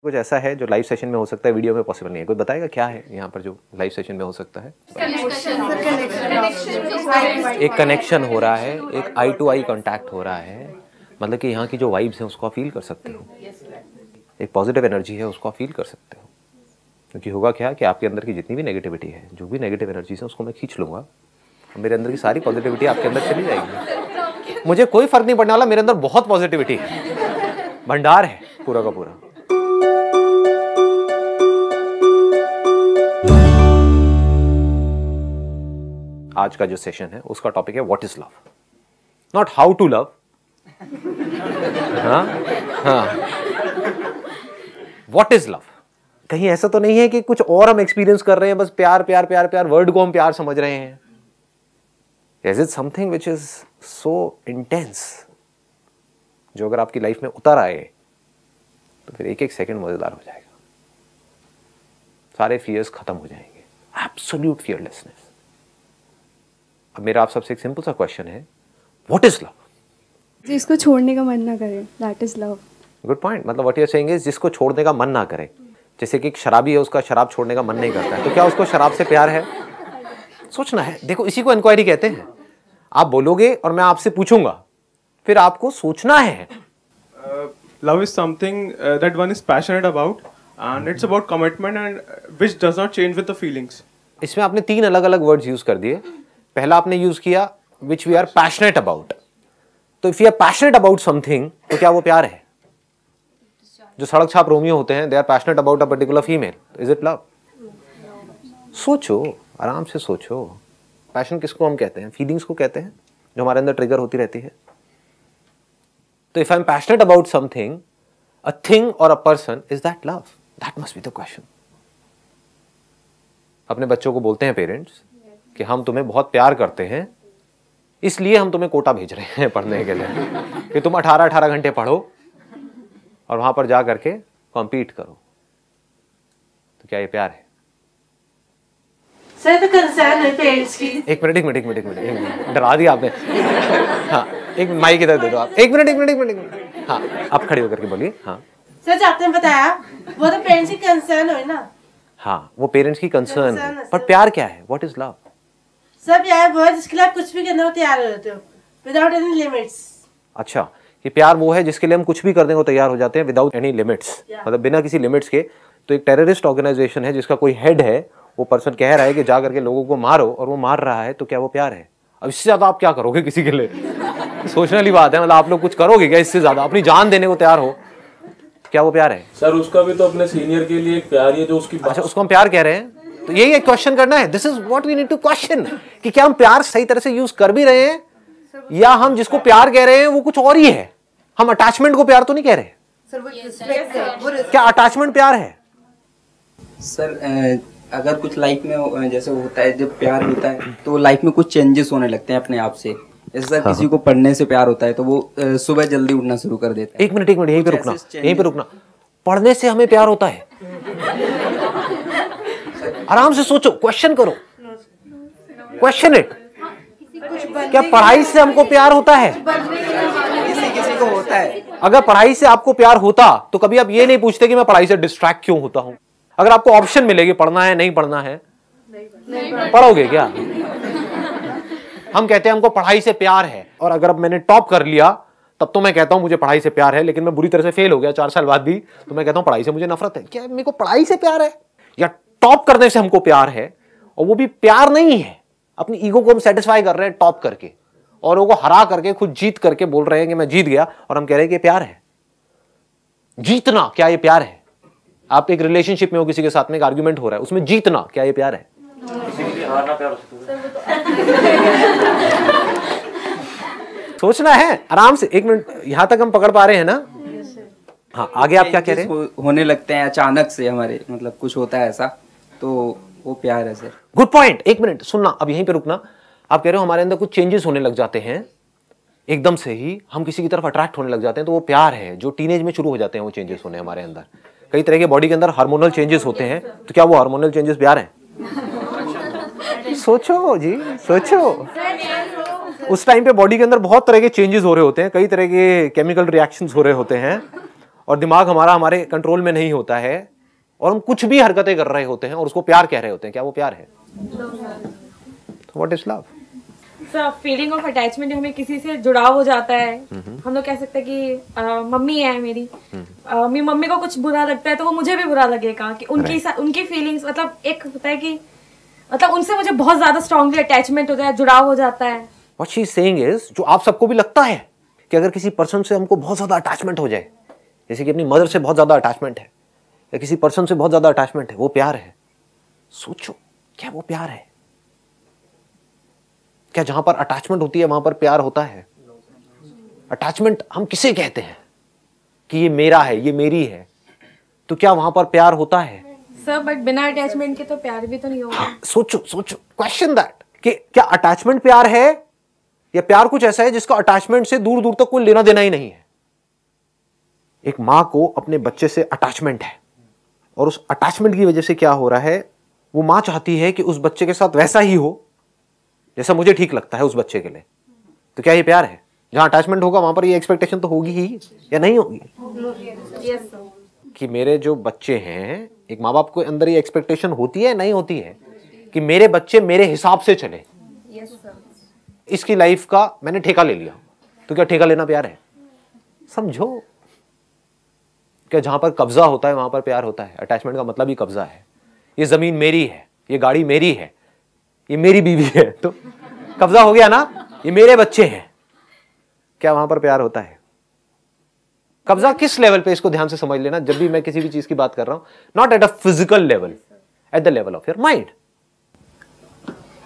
कुछ ऐसा है जो लाइव सेशन में हो सकता है, वीडियो में पॉसिबल नहीं है। कोई बताएगा क्या है यहाँ पर जो लाइव सेशन में हो सकता है? एक कनेक्शन हो रहा है, एक आई टू आई कांटेक्ट हो रहा है, मतलब कि यहाँ की जो वाइब्स हैं उसको आप फील कर सकते हो, एक पॉजिटिव एनर्जी है उसको आप फील कर सकते हो। क्योंकि होगा क्या कि आपके अंदर की जितनी भी नेगेटिविटी है, जो भी नेगेटिव एनर्जीज है उसको मैं खींच लूँगा और मेरे अंदर की सारी पॉजिटिविटी आपके अंदर चली जाएगी। मुझे कोई फर्क नहीं पड़ने वाला, मेरे अंदर बहुत पॉजिटिविटी है, भंडार है पूरा का पूरा। आज का जो सेशन है उसका टॉपिक है what is love, not how to love. What is love. कहीं ऐसा तो नहीं है कि कुछ और हम एक्सपीरियंस कर रहे हैं, बस प्यार प्यार प्यार प्यार वर्ड को हम प्यार समझ रहे हैं। Is it something which is so intense, जो अगर आपकी लाइफ में उतर आए तो फिर एक एक सेकंड मजेदार हो जाएगा, सारे फियर्स खत्म हो जाएंगे, एब्सोल्यूट फियरलेसनेस। अब मेरा आप सबसे एक सिंपल सा क्वेश्चन है, व्हाट इज लव? जिसको छोड़ने का मन ना करे, that is love. Good point. मतलब what you are saying is जिसको छोड़ने का मन ना करे। जैसे कि एक शराबी है, उसका शराब छोड़ने का मन नहीं करता है, तो क्या उसको शराब से प्यार है? सोचना है। देखो इसी को इंक्वायरी कहते हैं। आप बोलोगे और मैं आपसे पूछूंगा, फिर आपको सोचना है। Love is something that one is passionate about, and it's about commitment and which does not change with the feelings. इसमें आपने तीन अलग अलग वर्ड्स यूज कर दिए। पहला आपने यूज किया which we are passionate about. तो if you are passionate about something, तो क्या वो प्यार है? जो सड़क छाप रोमियो होते हैं, they are passionate about a particular female, is it love? सोचो, आराम से सोचो। पैशन किसको हम कहते हैं? फीलिंग्स को कहते हैं, जो हमारे अंदर ट्रिगर होती रहती है। तो if I am passionate about something, a thing or a person, is that love? That must be the question. अपने बच्चों को बोलते हैं पेरेंट्स कि हम तुम्हें बहुत प्यार करते हैं, इसलिए हम तुम्हें कोटा भेज रहे हैं पढ़ने के लिए कि तुम 18-18 घंटे पढ़ो और वहां पर जा करके कॉम्पीट करो। तो क्या ये प्यार है? सर, तो कंसर्न है पेरेंट्स की। एक मिनट, डरा दिया आपने। हाँ, एक माइक इधर दे दो आप। एक मिनट। हाँ, आप खड़े होकर के बोलिए। हाँ सर, आपने बताया वो तो पेरेंट्स की कंसर्न हो ना। हाँ, वो पेरेंट्स की कंसर्न है, पर प्यार क्या है? What is love? सब यार वो है जिसके लिए आप कुछ भी करने को तैयार हो जाते हो, विदाउट एनी लिमिट्स। अच्छा, ये प्यार वो है जिसके लिए हम कुछ भी करने को तैयार हो जाते हैं विदाउट एनी लिमिट्स, मतलब बिना किसी लिमिट्स के। तो एक टेररिस्ट ऑर्गेनाइजेशन है जिसका कोई हेड है, वो पर्सन कह रहा है कि जा करके लोगों को मारो, और वो मार रहा है, तो क्या वो प्यार है? अब इससे ज्यादा आप क्या करोगे किसी के लिए? सोचने वाली बात है। मतलब आप लोग कुछ करोगे क्या इससे ज्यादा? अपनी जान देने को तैयार हो, क्या वो प्यार है? सर, उसका भी तो अपने सीनियर के लिए एक प्यार है जो उसकी। अच्छा, उसको हम प्यार कह रहे हैं, तो यही एक क्वेश्चन करना है। This is what we need to question, कि क्या हम प्यार सही तरह से यूज कर भी रहे हैं, या हम जिसको प्यार कह रहे हैं वो कुछ और ही है। हम अटैचमेंट को प्यार तो नहीं कह रहे। क्या अटैचमेंट प्यार है? सर, अगर कुछ लाइफ में जैसे होता है, जब प्यार होता है तो लाइफ में कुछ चेंजेस होने लगते हैं अपने आप से। जैसे सर, किसी को पढ़ने से प्यार होता है तो वो सुबह जल्दी उठना शुरू कर देता है। एक मिनट, यहीं पे रुकना। पढ़ने से हमें प्यार होता है? आराम से सोचो, क्वेश्चन करो, क्वेश्चन इट। क्या पढ़ाई से हमको प्यार होता है? किसी को होता है। अगर पढ़ाई से आपको प्यार होता तो कभी आप ये नहीं पूछते कि मैं पढ़ाई से डिस्ट्रैक्ट क्यों होता हूं। अगर आपको ऑप्शन मिलेगी पढ़ना है नहीं पढ़ना है, पढ़ोगे क्या? हम कहते हैं हमको पढ़ाई से प्यार है, और अगर अब मैंने टॉप कर लिया तब तो मैं कहता हूं मुझे पढ़ाई से प्यार है, लेकिन मैं बुरी तरह से फेल हो गया 4 साल बाद भी, तो मैं कहता हूं पढ़ाई से मुझे नफरत है। क्या मेरे को पढ़ाई से प्यार है? या टॉप करने से हमको प्यार है, और वो भी प्यार नहीं है, अपनी ईगो को हम सेटिस्फाई कर रहे हैं टॉप करके, और वो हरा करके खुद जीत करके बोल रहे हैं कि मैं जीत गया, और हम कह रहे हैं कि प्यार है। जीतना, क्या ये प्यार है? आप एक रिलेशनशिप में हो, किसी के साथ में एक आर्ग्यूमेंट हो रहा है, उसमें जीतना, क्या ये प्यार है? किसी के लिए हारना प्यार हो सकता है? सोचना है आराम से। एक मिनट, यहां तक हम पकड़ पा रहे हैं ना? हाँ, आगे आप क्या कह रहे हैं? होने लगते हैं अचानक से हमारे, मतलब कुछ होता है ऐसा, तो वो प्यार है सर। Good point. एक मिनट सुनना, अब यहीं पे रुकना। आप कह रहे हो हमारे अंदर कुछ चेंजेस होने लग जाते हैं, एकदम से ही हम किसी की तरफ अट्रैक्ट होने लग जाते हैं, तो वो प्यार है। जो टीनेज में शुरू हो जाते हैं वो चेंजेस होने हमारे अंदर, कई तरह के बॉडी के अंदर हार्मोनल चेंजेस होते हैं, तो क्या वो हार्मोनल चेंजेस प्यार हैं? सोचो जी, सोचो। उस टाइम पे बॉडी के अंदर बहुत तरह के चेंजेस हो रहे होते हैं, कई तरह के केमिकल रिएक्शंस हो रहे होते हैं, और दिमाग हमारा हमारे कंट्रोल में नहीं होता है और हम कुछ भी हरकतें कर रहे होते हैं और उसको प्यार कह रहे होते हैं, क्या वो प्यार है? What is love? Feeling of attachment, हमें किसी से जुड़ाव हो जाता है। हम लोग कह सकते हैं कि मम्मी है मेरी, मेरी मम्मी को कुछ बुरा लगता है तो वो मुझे भी बुरा लगेगा कि उनकी फीलिंग्स, मतलब एक होता है कि मतलब उनसे मुझे बहुत ज्यादा स्ट्रांगली अटैचमेंट होता है, जुड़ाव हो जाता है। What she is saying is, जो आप सबको भी लगता है कि अगर किसी पर्सन से हमको बहुत ज्यादा अटैचमेंट हो जाए, जैसे कि अपनी मदर से बहुत ज्यादा अटैचमेंट है या किसी पर्सन से बहुत ज्यादा अटैचमेंट है, वो प्यार है? सोचो, क्या वो प्यार है? क्या जहां पर अटैचमेंट होती है वहां पर प्यार होता है? अटैचमेंट हम किसे कहते हैं कि ये मेरा है, ये मेरी है, तो क्या वहां पर प्यार होता है? सर बट बिना अटैचमेंट के तो प्यार भी तो नहीं होगा। सोचो सोचो, क्वेश्चन दैट कि क्या अटैचमेंट प्यार है या प्यार कुछ ऐसा है जिसका अटैचमेंट से दूर दूर तक कोई लेना देना ही नहीं है? एक मां को अपने बच्चे से अटैचमेंट है और उस अटैचमेंट की वजह से क्या हो रहा है, वो मां चाहती है कि उस बच्चे के साथ वैसा ही हो जैसा मुझे ठीक लगता है उस बच्चे के लिए। तो क्या ये प्यार है? जहां अटैचमेंट होगा वहां पर ये एक्सपेक्टेशन तो होगी ही या नहीं होगी? कि मेरे जो बच्चे हैं, एक माँ बाप के अंदर ये एक्सपेक्टेशन होती है नहीं होती है कि मेरे बच्चे मेरे हिसाब से चले। इसकी लाइफ का मैंने ठेका ले लिया, तो क्या ठेका लेना प्यार है? समझो, क्या जहां पर कब्जा होता है वहां पर प्यार होता है? अटैचमेंट का मतलब ही कब्जा है। ये जमीन मेरी है, ये गाड़ी मेरी है, ये मेरी बीवी है, तो कब्जा हो गया ना, ये मेरे बच्चे हैं। क्या वहां पर प्यार होता है? कब्जा किस लेवल पे, इसको ध्यान से समझ लेना जब भी मैं किसी भी चीज की बात कर रहा हूं, not at a physical level, at the level of your mind.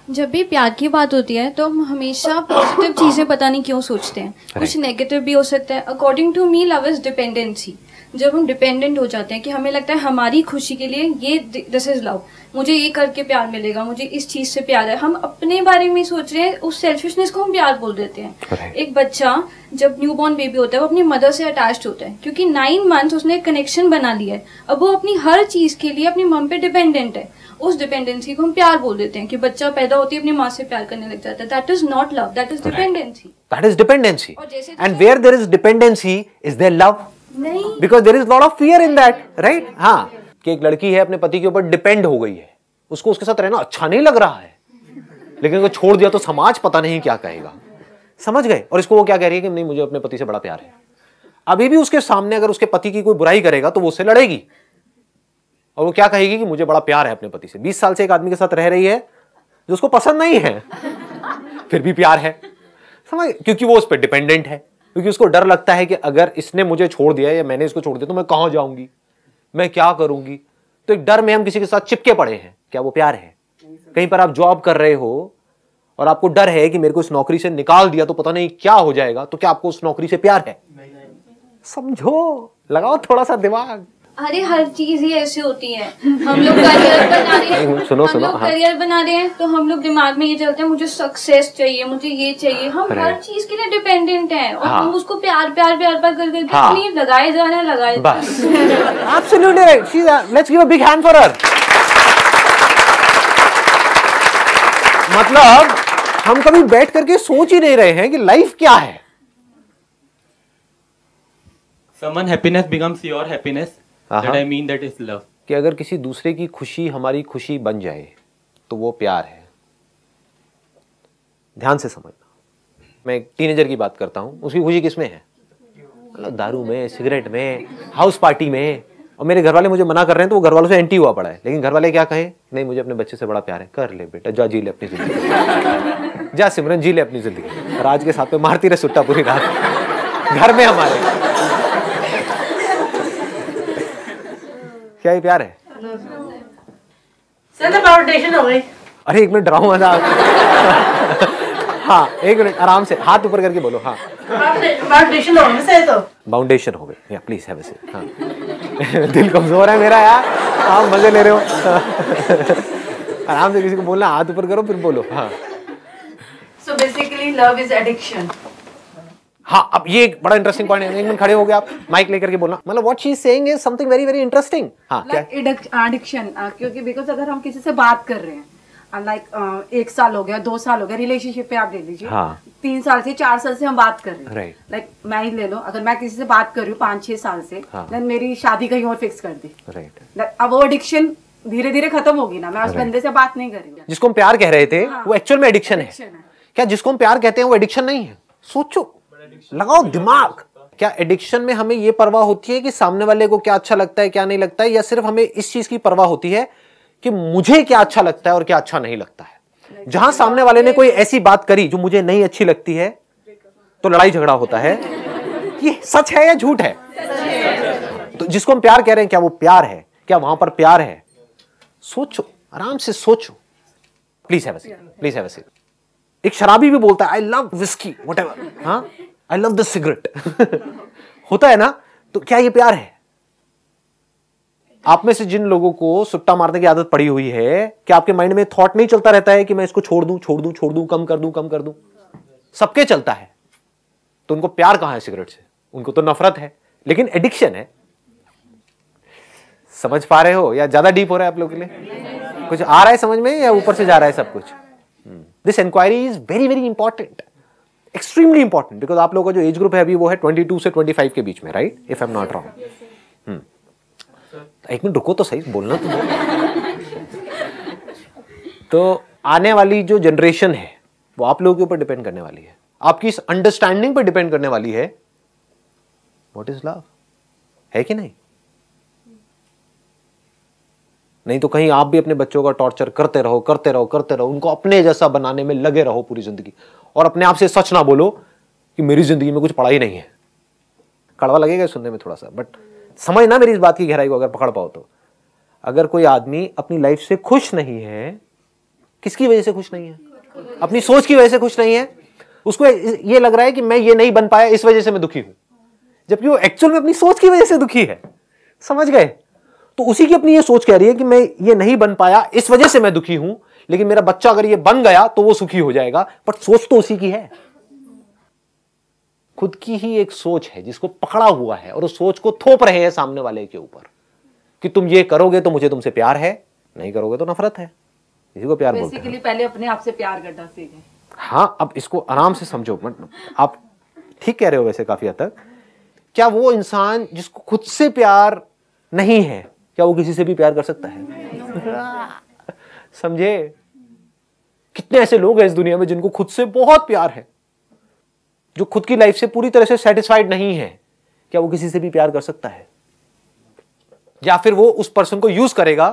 जब भी प्यार की बात होती है तो हम हमेशा पॉजिटिव चीजें पता नहीं क्यों सोचते हैं, कुछ नेगेटिव भी हो सकता है। According to me love is dependency. जब हम डिपेंडेंट हो जाते हैं कि हमें लगता है हमारी खुशी के लिए ये दिस इज लव, मुझे ये करके प्यार मिलेगा, मुझे इस चीज से प्यार है, हम अपने बारे में सोच रहे हैं, उस सेल्फिशनेस को हम प्यार बोल देते हैं। एक बच्चा जब न्यूबॉर्न बेबी होता है वो अपनी मदर से अटैच्ड होता है क्योंकि 9 मंथ्स उसने कनेक्शन बना लिया है। अब वो अपनी हर चीज के लिए अपनी मम पे डिपेंडेंट है। उस डिपेंडेंसी को हम प्यार बोल देते हैं कि बच्चा पैदा होती है अपनी माँ से प्यार करने लग जाता है। That is not love, that is dependency. That is dependency. And where there is dependency is there love? नहीं, because there is lot of fear in that, right? हाँ, कि एक लड़की है अपने पति के ऊपर डिपेंड हो गई है, उसको उसके साथ रहना अच्छा नहीं लग रहा है, लेकिन अगर छोड़ दिया तो समाज पता नहीं क्या कहेगा। समझ गए? और इसको वो क्या कह रही है कि नहीं, मुझे अपने पति से बड़ा प्यार है। अभी भी उसके सामने अगर उसके पति की कोई बुराई करेगा तो वो उससे लड़ेगी और वो क्या कहेगी कि मुझे बड़ा प्यार है अपने पति से। 20 साल से एक आदमी के साथ रह रही है जो उसको पसंद नहीं है, फिर भी प्यार है। समझ? क्योंकि वो उस पर डिपेंडेंट है, क्योंकि उसको डर लगता है कि अगर इसने मुझे छोड़ दिया या मैंने इसको छोड़ दिया तो मैं कहां जाऊंगी, मैं क्या करूंगी। तो एक डर में हम किसी के साथ चिपके पड़े हैं। क्या वो प्यार है? कहीं पर आप जॉब कर रहे हो और आपको डर है कि मेरे को इस नौकरी से निकाल दिया तो पता नहीं क्या हो जाएगा, तो क्या आपको उस नौकरी से प्यार है? समझो, लगाओ थोड़ा सा दिमाग। अरे हर चीज ही ऐसी होती है। हम लोग करियर बना रहे हैं, सुनो, करियर बना रहे हैं तो हम लोग दिमाग में ये चलते हैं मुझे सक्सेस चाहिए, मुझे ये चाहिए। हम हर चीज के लिए डिपेंडेंट हैं और हम उसको प्यार प्यार प्यार प्यार कर करके लगाए जा रहे हैं, लगाए बस। Absolutely right. Let's give a big hand for her. मतलब हम कभी बैठ करके सोच ही नहीं रहे हैं कि लाइफ क्या है। Someone happiness becomes your happiness. That I mean that is love. कि अगर किसी दूसरे की खुशी हमारी खुशी बन जाए तो वो प्यार है। ध्यान से समझना, मैं एक टीनेजर की बात करता हूं, उसकी खुशी किसमें है? मतलब दारू में, सिगरेट में, हाउस पार्टी में। और मेरे घर वाले मुझे मना कर रहे हैं तो वो घर वालों से एंटी हुआ पड़ा है, लेकिन घर वाले क्या कहें? नहीं, मुझे अपने बच्चे से बड़ा प्यार है। कर ले बेटा, जा जी ले अपनी जिंदगी, जा सिमरन जी ले अपनी जिंदगी। राज के साथ में मारती रहे सुट्टा पूरी रात घर में हमारे। क्या ये प्यार है? सर फाउंडेशन हो गई। अरे एक मिनट, डराऊं मजाक। हाँ, एक मिनट, आराम से हाथ ऊपर करके बोलो। हाँ, फाउंडेशन हो गई तो बाउंडेशन हो गई। या प्लीज हैव अ सीट। हाँ दिल कमजोर है मेरा यार, आप मजे ले रहे हो। आराम से किसी को बोलना, हाथ ऊपर करो फिर बोलो। हाँ, so basically love is addiction. हाँ, अब ये एक बड़ा इंटरेस्टिंग पॉइंट है। एक मिनट खड़े हो गए आप, माइक लेकर के बोलना। मतलब what she is saying is something very very interesting. हाँ, क्या एडिक्शन? क्योंकि बिकॉज अगर हम किसी से बात कर रहे हैं, लाइक 1 साल हो गया, 2 साल हो गया, रिलेशनशिप पे आप ले लीजिए, हाँ। 3 साल से 4 साल से हम बात कर रहे हैं, राइट। लाइक मैं ही ले लो, अगर मैं किसी से बात कर रही हूँ 5-6 साल से, हाँ। देन मेरी शादी कहीं और फिक्स कर दी, राइट। अब वो एडिक्शन धीरे धीरे खत्म होगी ना, मैं उस बंदे से बात नहीं कर रही हूँ। जिसको हम प्यार कह रहे थे हाँ। वो एक्चुअल में एडिक्शन है। क्या जिसको हम प्यार कहते हैं वो एडिक्शन नहीं है? सोचो, लगाओ दिमाग। क्या एडिक्शन में हमें ये परवाह होती है कि सामने वाले को क्या अच्छा लगता है क्या नहीं लगता है, या सिर्फ हमें इस चीज की परवाह होती है कि मुझे क्या अच्छा लगता है और क्या अच्छा नहीं लगता है? जहां सामने वाले ने कोई ऐसी बात करी जो मुझे नहीं अच्छी लगती है तो लड़ाई झगड़ा होता है। ये सच है या झूठ है? तो जिसको हम प्यार कह रहे हैं क्या वो प्यार है? क्या वहां पर प्यार है? सोचो, आराम से सोचो। Please have a seat, please have a seat. एक शराबी भी बोलता है आई लव विस्की व्हाटएवर, हाँ, आई लव द सिगरेट होता है ना? तो क्या ये प्यार है? आप में से जिन लोगों को सुट्टा मारने की आदत पड़ी हुई है, क्या आपके माइंड में थॉट नहीं चलता रहता है कि मैं इसको छोड़ दूं, छोड़ दूं, छोड़ दूं, कम कर दूं, कम कर दूं? सबके चलता है। तो उनको प्यार कहां है सिगरेट से? उनको तो नफरत है, लेकिन एडिक्शन है। समझ पा रहे हो या ज्यादा डीप हो रहा है आप लोगों के लिए? कुछ आ रहा है समझ में या ऊपर से जा रहा है सब कुछ? This inquiry is very very important, extremely important, because आप लोगों का जो एज ग्रुप है अभी वो है 22 से 25 के बीच में, right? If I am not wrong. एक मिनट रुको तो सही, बोलना तो तो आने वाली जो जनरेशन है वो आप लोगों के ऊपर डिपेंड करने वाली है, आपकी इस अंडरस्टैंडिंग पर डिपेंड करने वाली है व्हाट इज लव, है कि नहीं? नहीं तो कहीं आप भी अपने बच्चों का टॉर्चर करते रहो, करते रहो, करते रहो, उनको अपने जैसा बनाने में लगे रहो पूरी जिंदगी, और अपने आप से सच ना बोलो कि मेरी जिंदगी में कुछ पड़ा ही नहीं है। कड़वा लगेगा सुनने में थोड़ा सा, बट समझना मेरी इस बात की गहराई को अगर पकड़ पाओ तो। अगर कोई आदमी अपनी लाइफ से खुश नहीं है, किसकी वजह से खुश नहीं है? अपनी सोच की वजह से खुश नहीं है। उसको ये लग रहा है कि मैं ये नहीं बन पाया इस वजह से मैं दुखी हूं, जबकि वो एक्चुअल में अपनी सोच की वजह से दुखी है। समझ गए? तो उसी की अपनी ये सोच कह रही है कि मैं ये नहीं बन पाया इस वजह से मैं दुखी हूं, लेकिन मेरा बच्चा अगर ये बन गया तो वो सुखी हो जाएगा। बट सोच तो उसी की है, खुद की ही एक सोच है जिसको पकड़ा हुआ है, और उस सोच को थोप रहे हैं सामने वाले के ऊपर कि तुम ये करोगे तो मुझे तुमसे प्यार है, नहीं करोगे तो नफरत है। इसी को प्यार बोलते हैं। बेसिकली पहले अपने आप से प्यार करना सीखें। हाँ, अब इसको आराम से समझो। आप ठीक कह रहे हो वैसे काफी हद तक। क्या वो इंसान जिसको खुद से प्यार नहीं है, क्या वो किसी से भी प्यार कर सकता है? समझे? कितने ऐसे लोग हैं इस दुनिया में जिनको खुद से बहुत प्यार है, जो खुद की लाइफ से पूरी तरह से सेटिस्फाइड नहीं है। क्या वो किसी से भी प्यार कर सकता है? या फिर वो उस पर्सन को यूज करेगा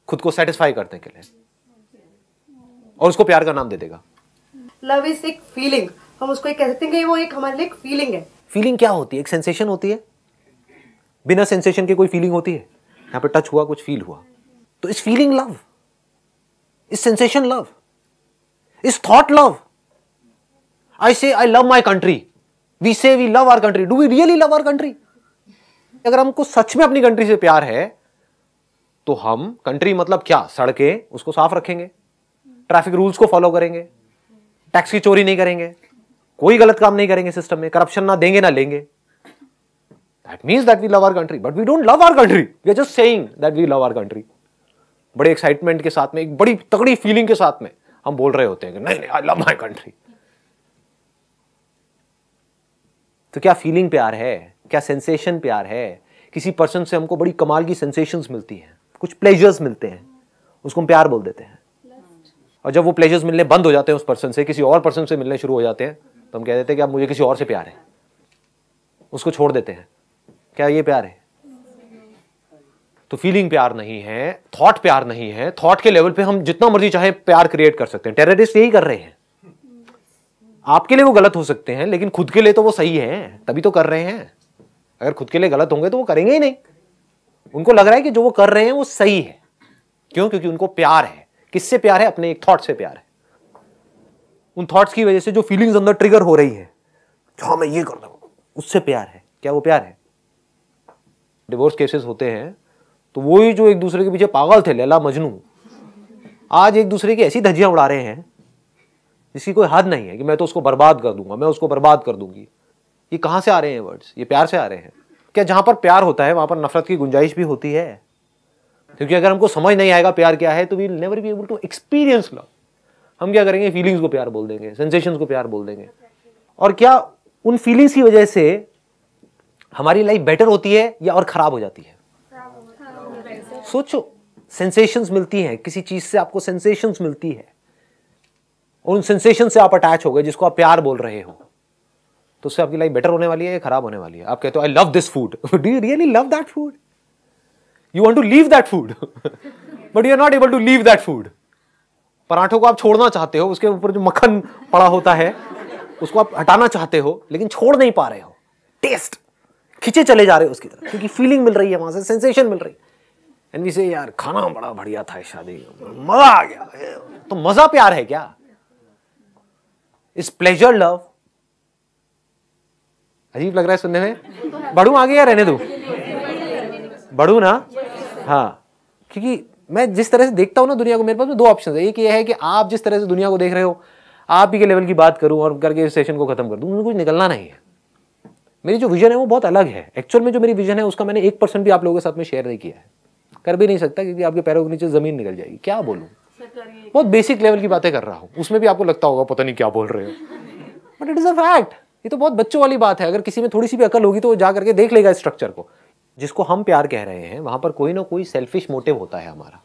खुद को सेटिस्फाई करने के लिए और उसको प्यार का नाम दे देगा। लव इज एक फीलिंग, हम उसको कह सकते हैं कि वो एक हमारे लिए एक फीलिंग है। फीलिंग क्या होती है? एक सेंसेशन होती है। बिना सेंसेशन के कोई फीलिंग होती है? यहां पे टच हुआ, कुछ फील हुआ, तो इस फीलिंग लव, इस सेंसेशन लव, इस thought love. I say I love my country. We say we love our country. Do we really love our country? अगर हमको सच में अपनी कंट्री से प्यार है तो हम, कंट्री मतलब क्या, सड़कें, उसको साफ रखेंगे, ट्रैफिक रूल्स को फॉलो करेंगे, टैक्स की चोरी नहीं करेंगे, कोई गलत काम नहीं करेंगे सिस्टम में, करप्शन ना देंगे ना लेंगे। That means that we love our country, but we don't love our country. We are just saying that we love our country. बड़े एक्साइटमेंट के साथ में, एक बड़ी तगड़ी फीलिंग के साथ में हम बोल रहे होते हैं कि नहीं नहीं, I love my country. तो क्या फीलिंग प्यार है? क्या सेंसेशन प्यार है? किसी पर्सन से हमको बड़ी कमाल की सेंसेशंस मिलती हैं, कुछ प्लेजर्स मिलते हैं, उसको हम प्यार बोल देते हैं। और जब वो प्लेजर्स मिलने बंद हो जाते हैं उस पर्सन से, किसी और पर्सन से मिलने शुरू हो जाते हैं, तो हम कह देते हैं कि अब मुझे किसी और से प्यार है, उसको छोड़ देते हैं। क्या ये प्यार है? तो फीलिंग प्यार नहीं है, थॉट प्यार नहीं है। थॉट के लेवल पे हम जितना मर्जी चाहे प्यार क्रिएट कर सकते हैं। टेररिस्ट यही कर रहे हैं। आपके लिए वो गलत हो सकते हैं, लेकिन खुद के लिए तो वो सही है, तभी तो कर रहे हैं। अगर खुद के लिए गलत होंगे तो वो करेंगे ही नहीं। उनको लग रहा है कि जो वो कर रहे हैं वो सही है। क्यों? क्योंकि उनको प्यार है। किससे प्यार है? अपने एक थॉट से प्यार है। उन थॉट्स की वजह से जो फीलिंग्स अंदर ट्रिगर हो रही है, हाँ मैं ये कर रहा हूं, उससे प्यार है। क्या वो प्यार है? डिवोर्स केसेस होते हैं तो वही जो एक दूसरे के पीछे पागल थे, लैला मजनू, आज एक दूसरे की ऐसी धज्जियां उड़ा रहे हैं जिसकी कोई हद नहीं है कि मैं तो उसको बर्बाद कर दूंगा, मैं उसको बर्बाद कर दूंगी। ये कहां से आ रहे हैं वर्ड्स? ये प्यार से आ रहे हैं। क्या जहां पर प्यार होता है वहां पर नफरत की गुंजाइश भी होती है? क्योंकि अगर हमको समझ नहीं आएगा प्यार क्या है तो we will never be able to experience love. हम क्या करेंगे, फीलिंग्स को प्यार बोल देंगे, सेंसेशंस को प्यार बोल देंगे। और क्या उन फीलिंग्स की वजह से हमारी लाइफ बेटर होती है या और खराब हो जाती है? सोचो, सेंसेशंस मिलती हैं, किसी चीज से आपको सेंसेशंस मिलती है, उन सेंसेशन से आप अटैच हो गए जिसको आप प्यार बोल रहे हो, तो उससे आपकी लाइफ बेटर होने वाली है या खराब होने वाली है? आप कहते हो I love this food, do you really love that food? You want to leave that food but you are not able to leave that food. पराठों को आप छोड़ना चाहते हो, उसके ऊपर जो मक्खन पड़ा होता है उसको आप हटाना चाहते हो, लेकिन छोड़ नहीं पा रहे हो। टेस्ट खींचे चले जा रहे हो उसकी तरफ, क्योंकि फीलिंग मिल रही है, वहां से सेंसेशन मिल रही है। एंड वी से यार खाना बड़ा बढ़िया था इस शादी, मजा आ गया। तो मजा प्यार है क्या? इस प्लेजर लव? अजीब लग रहा है सुनने में। बढ़ू आगे या रहने दो? बढ़ू ना? हाँ, क्योंकि मैं जिस तरह से देखता हूं ना दुनिया को, मेरे पास में दो ऑप्शन है। एक ये है कि आप जिस तरह से दुनिया को देख रहे हो, आप ही के लेवल की बात करूं और करके इस सेशन को खत्म कर दूं, मुझे कुछ निकलना नहीं है। मेरी जो विजन है वो बहुत अलग है। एक्चुअल में जो मेरी विजन है उसका मैंने 1% भी आप लोगों के साथ में शेयर नहीं किया है, कर भी नहीं सकता, क्योंकि आपके पैरों के नीचे जमीन निकल जाएगी। क्या बोलूं, बहुत बेसिक लेवल की बातें कर रहा हूं, उसमें भी आपको लगता होगा पता नहीं क्या बोल रहे हो, but it is a fact. ये तो बहुत बच्चों वाली बात है। अगर किसी में थोड़ी सी भी अकल होगी तो वो जा करके देख लेगा स्ट्रक्चर को। जिसको हम प्यार कह रहे हैं वहां पर कोई ना कोई सेल्फिश मोटिव होता है हमारा।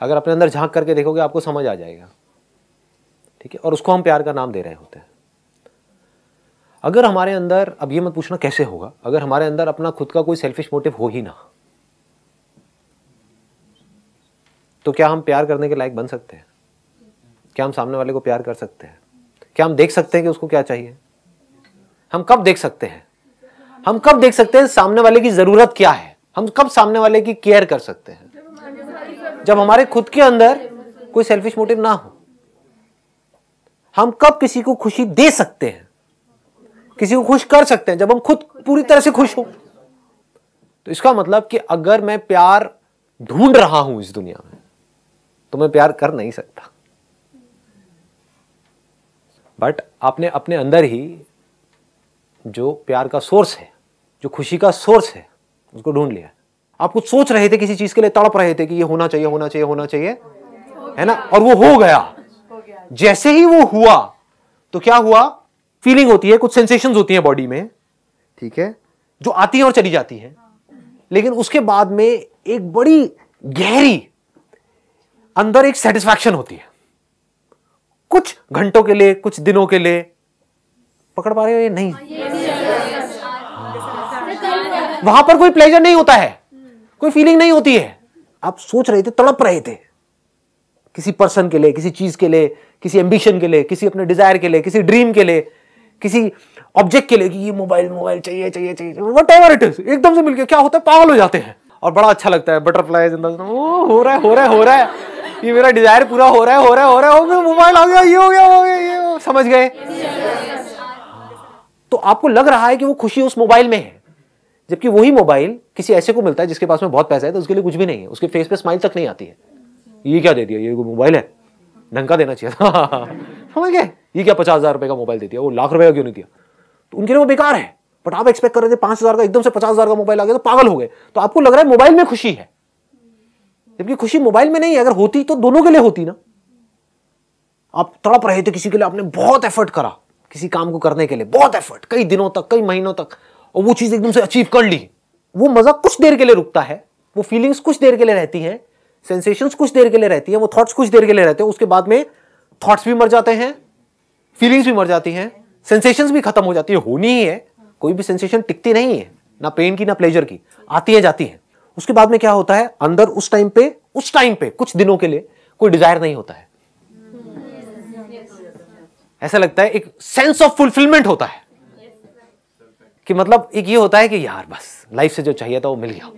अगर अपने अंदर झांक करके देखोगे आपको समझ आ जाएगा, ठीक है? और उसको हम प्यार का नाम दे रहे होते हैं। अगर हमारे अंदर, अब ये मत पूछना कैसे होगा, अगर हमारे अंदर अपना खुद का कोई सेल्फिश मोटिव हो ही ना, तो क्या हम प्यार करने के लायक बन सकते हैं? क्या हम सामने वाले को प्यार कर सकते हैं? क्या हम देख सकते हैं कि उसको क्या चाहिए? हम कब देख सकते हैं? हम कब देख सकते हैं सामने वाले की जरूरत क्या है? हम कब सामने वाले की केयर कर सकते हैं? जब हमारे खुद के अंदर कोई सेल्फिश मोटिव ना हो। हम कब किसी को खुशी दे सकते हैं, किसी को खुश कर सकते हैं? जब हम खुद पूरी तरह से खुश हो। तो इसका मतलब कि अगर मैं प्यार ढूंढ रहा हूं इस दुनिया में तो मैं प्यार कर नहीं सकता। बट आपने अपने अंदर ही जो प्यार का सोर्स है, जो खुशी का सोर्स है, उसको ढूंढ लिया। आप कुछ सोच रहे थे, किसी चीज के लिए तड़प रहे थे कि ये होना चाहिए, होना चाहिए, होना चाहिए, है ना? और वो हो गया। जैसे ही वो हुआ तो क्या हुआ? फीलिंग होती है, कुछ सेंसेशंस होती हैं बॉडी में, ठीक है, जो आती हैं और चली जाती हैं। लेकिन उसके बाद में एक बड़ी गहरी अंदर एक सेटिस्फैक्शन होती है, कुछ घंटों के लिए, कुछ दिनों के लिए। पकड़ पा रहे हो ये? नहीं। वहां पर कोई प्लेजर नहीं होता है, कोई फीलिंग नहीं होती है। आप सोच रहे थे, तड़प रहे थे किसी पर्सन के लिए, किसी चीज के लिए, किसी एम्बिशन के लिए, किसी अपने डिजायर के लिए, किसी ड्रीम के लिए, किसी ऑब्जेक्ट के लिए कि ये मोबाइल चाहिए चाहिए चाहिए, व्हाटएवर इट इज। एकदम से मिलके क्या होता है, पागल हो जाते हैं और बड़ा अच्छा लगता है। बटरफ्लाई हो रहा है, हो रहा है, हो रहा है, ये मेरा डिजायर पूरा हो रहा है, हो रहा है, हो रहा है, हो गया, मोबाइल आ गया, ये हो गया, हो गया, ये समझ गए? तो आपको लग रहा है कि वो खुशी उस मोबाइल में है, जबकि वही मोबाइल किसी ऐसे को मिलता है जिसके पास में बहुत पैसा है तो उसके लिए कुछ भी नहीं है, उसके फेस पे स्माइल तक नहीं आती है। ये क्या दे दिया, ये मोबाइल है, ढंग का देना चाहिए था। समझ गए? ये क्या 50,000 रुपए का मोबाइल दे दिया, वो लाख रुपए का क्यों नहीं दिया? तो उनके लिए वो बेकार है। बट आप एक्सपेक्ट कर रहे थे 5,000 का, एकदम से 50,000 का मोबाइल आ गया तो पागल हो गए। तो आपको लग रहा है मोबाइल में खुशी है, जबकि खुशी मोबाइल में नहीं है। अगर होती तो दोनों के लिए होती ना। आप तड़प रहे थे किसी के लिए, आपने बहुत एफर्ट करा किसी काम को करने के लिए, बहुत एफर्ट, कई दिनों तक, कई महीनों तक, और वो चीज एकदम से अचीव कर ली। वो मजा कुछ देर के लिए रुकता है, वो फीलिंग्स कुछ देर के लिए रहती हैं, सेंसेशंस कुछ देर के लिए रहती है, वो थॉट्स कुछ देर के लिए रहते हैं। उसके बाद में थॉट्स भी मर जाते हैं, फीलिंग्स भी मर जाती हैं, सेंसेशंस भी खत्म हो जाती है। होनी ही है, कोई भी सेंसेशन टिकती नहीं है, ना पेन की ना प्लेजर की, आती है जाती है। उसके बाद में क्या होता है, अंदर उस टाइम पे कुछ दिनों के लिए कोई डिजायर नहीं होता है। ऐसा लगता है एक सेंस ऑफ फुलफिलमेंट होता है कि मतलब एक ये होता है कि यार बस लाइफ से जो चाहिए था वो मिल गया।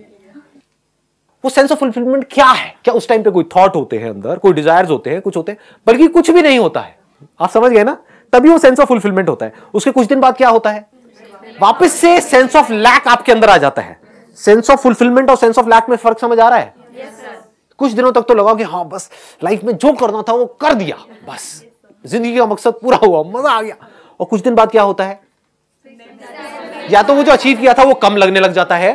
वो सेंस ऑफ फुलफिलमेंट क्या है? क्या उस टाइम पे कोई थॉट होते हैं अंदर, कोई डिजायर्स होते हैं, कुछ होते हैं, बल्कि कुछ भी नहीं होता है। आप समझ गए ना? तभी वो सेंस ऑफ फुलफिलमेंट होता है। उसके कुछ दिन बाद क्या होता है, वापस से सेंस ऑफ लैक आपके अंदर आ जाता है। सेंस ऑफ फुलफिलमेंट और सेंस ऑफ लैक में फर्क समझ आ रहा है? कुछ दिनों तक तो लगा कि हाँ बस लाइफ में जो करना था वो कर दिया, बस जिंदगी का मकसद पूरा हुआ, मजा आ गया। और कुछ दिन बाद क्या होता है, या तो वो जो अचीव किया था वो कम लगने लग जाता है,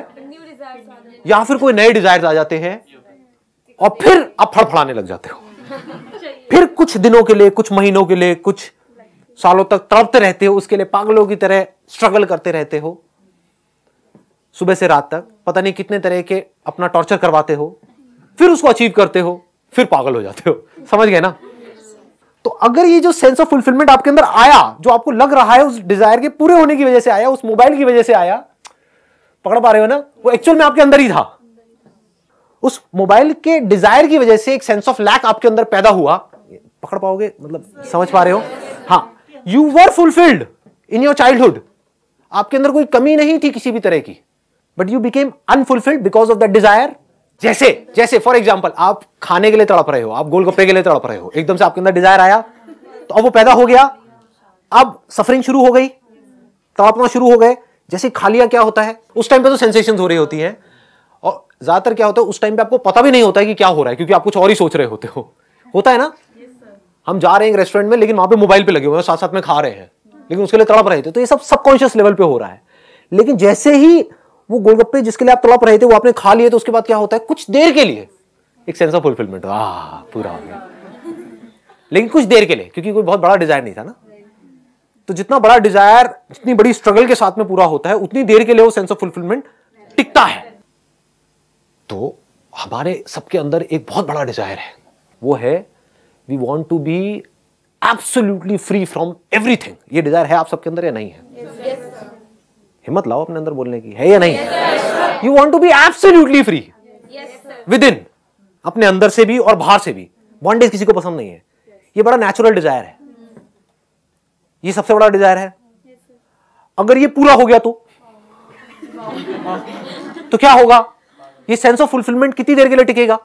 या फिर कोई नए डिजायर्स आ जाते हैं, और फिर आप फड़फड़ाने लग जाते हो, फिर कुछ दिनों के लिए, कुछ महीनों के लिए, कुछ सालों तक तड़पते रहते हो, उसके लिए पागलों की तरह स्ट्रगल करते रहते हो, सुबह से रात तक पता नहीं कितने तरह के अपना टॉर्चर करवाते हो, फिर उसको अचीव करते हो, फिर पागल हो जाते हो। समझ गए ना? तो अगर ये जो सेंस ऑफ फुलफिलमेंट आपके अंदर आया, जो आपको लग रहा है उस डिजायर के पूरे होने की वजह से आया, उस मोबाइल की वजह से आया, पकड़ पा रहे हो ना? वो एक्चुअल में आपके अंदर ही था। उस मोबाइल के डिजायर की वजह से एक सेंस ऑफ लैक आपके अंदर पैदा हुआ। पकड़ पाओगे? मतलब समझ पा रहे हो? हाँ, you were fulfilled in your childhood, आपके अंदर कोई कमी नहीं थी किसी भी तरह की, but you became unfulfilled because of that desire. जैसे फॉर एग्जाम्पल, आप खाने के लिए तड़प रहे हो, आप गोलगप्पे के लिए तड़प रहे हो, एकदम से आपके अंदर डिजायर आया, तो अब वो पैदा हो गया, अब सफरिंग शुरू हो गई, तड़पना शुरू हो गए। जैसे खा लिया, क्या होता है उस टाइम पे? तो सेंसेशंस हो रही होती हैं, और ज्यादातर क्या होता है उस टाइम पे आपको पता भी नहीं होता है कि क्या हो रहा है, क्योंकि आप कुछ और ही सोच रहे होते हो। होता है ना? हम जा रहे हैं एक रेस्टोरेंट में, लेकिन वहां पे मोबाइल पे लगे हुए हैं, साथ साथ में खा रहे हैं, लेकिन उसके लिए तड़प रहे थे। तो ये सब सबकॉन्शियस लेवल पे हो रहा है। लेकिन जैसे ही वो गोलगप्पे जिसके लिए आप तड़प रहे थे वो आपने खा लिए, तो उसके बाद क्या होता है? कुछ देर के लिए एक सेंस ऑफ फुलफिलमेंट, पूरा हो गया, लेकिन कुछ देर के लिए, क्योंकि कोई बहुत बड़ा डिजायर नहीं था ना। तो जितना बड़ा डिजायर, जितनी बड़ी स्ट्रगल के साथ में पूरा होता है, उतनी देर के लिए वो सेंस ऑफ फुलफिलमेंट टिकता है। तो हमारे सबके अंदर एक बहुत बड़ा डिजायर है, वो है we want to be absolutely free from everything. ये डिजायर है आप सबके अंदर या नहीं है? हिम्मत लाओ अपने अंदर बोलने की, है या नहीं? You want to be absolutely free within, अपने अंदर से भी और बाहर से भी। बॉन्डेज किसी को पसंद नहीं है, ये बड़ा नेचुरल डिजायर है, ये सबसे बड़ा डिजायर है। अगर ये पूरा हो गया तो क्या होगा? ये सेंस ऑफ फुलफिलमेंट कितनी देर के लिए टिकेगा?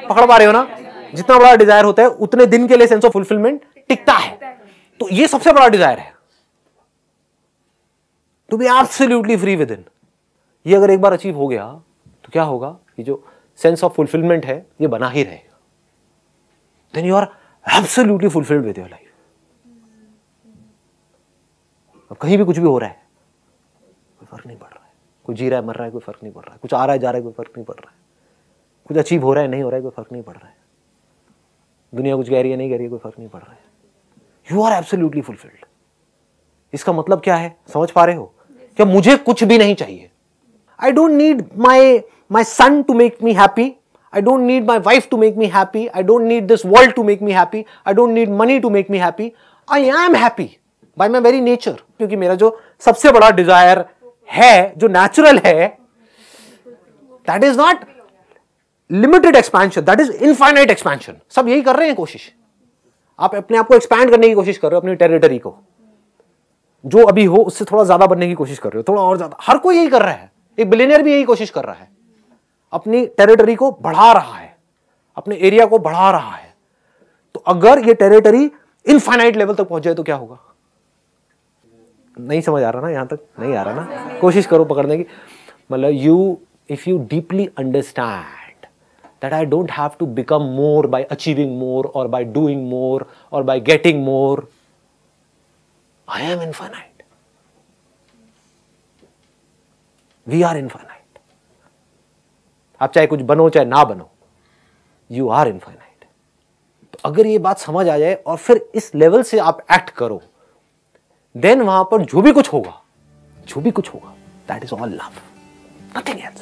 पकड़ पा रहे हो ना? जितना बड़ा डिजायर होता है उतने दिन के लिए सेंस ऑफ फुलफिलमेंट टिकता है। तो ये सबसे बड़ा डिजायर है, to be absolutely free within. ये अगर एक बार अचीव हो गया तो क्या होगा? ये जो सेंस ऑफ फुलफिलमेंट है ये बना ही रहेगा। Then you are absolutely fulfilled with your life. अब कहीं भी कुछ भी हो रहा है, कोई फर्क नहीं पड़ रहा है, कोई जी रहा है, मर रहा है, कोई फर्क नहीं पड़ रहा है, कुछ आ रहा है, जा रहा है, कोई फर्क नहीं पड़ रहा है, कुछ अचीव हो रहा है, नहीं हो रहा है, कोई फर्क नहीं पड़ रहा है, दुनिया कुछ कह रही है, नहीं कह रही है, कोई फर्क नहीं पड़ रहा है। You are absolutely fulfilled. इसका मतलब क्या है? समझ पा रहे हो? क्या मुझे कुछ भी नहीं चाहिए। I don't need my son to make me happy, I don't need my wife to make me happy, I don't need this world to make me happy, I don't need money to make me happy, I am happy by my very nature। क्योंकि मेरा जो सबसे बड़ा desire है, जो natural है, that is not limited expansion, that is infinite expansion। सब यही कर रहे हैं कोशिश, आप अपने आप को एक्सपैंड करने की कोशिश कर रहे हो, अपनी टेरिटरी को, जो अभी हो उससे थोड़ा ज्यादा बनने की कोशिश कर रहे हो, थोड़ा और ज्यादा। हर कोई यही कर रहा है, एक बिलियनियर भी यही कोशिश कर रहा है, अपनी टेरिटरी को बढ़ा रहा है, अपने एरिया को बढ़ा रहा है। तो अगर ये टेरिटरी इनफाइनाइट लेवल तक पहुंच जाए तो क्या होगा? नहीं समझ आ रहा ना? यहां तक नहीं आ रहा ना? कोशिश करो पकड़ने की। मतलब if you deeply understand that I don't have to become more by achieving more और बाय डूइंग मोर और by getting more, I am infinite, we are infinite. आप चाहे कुछ बनो चाहे ना बनो, यू आर इनफाइनाइट। तो अगर ये बात समझ आ जाए और फिर इस लेवल से आप एक्ट करो, देन वहां पर जो भी कुछ होगा, that is all love, nothing else.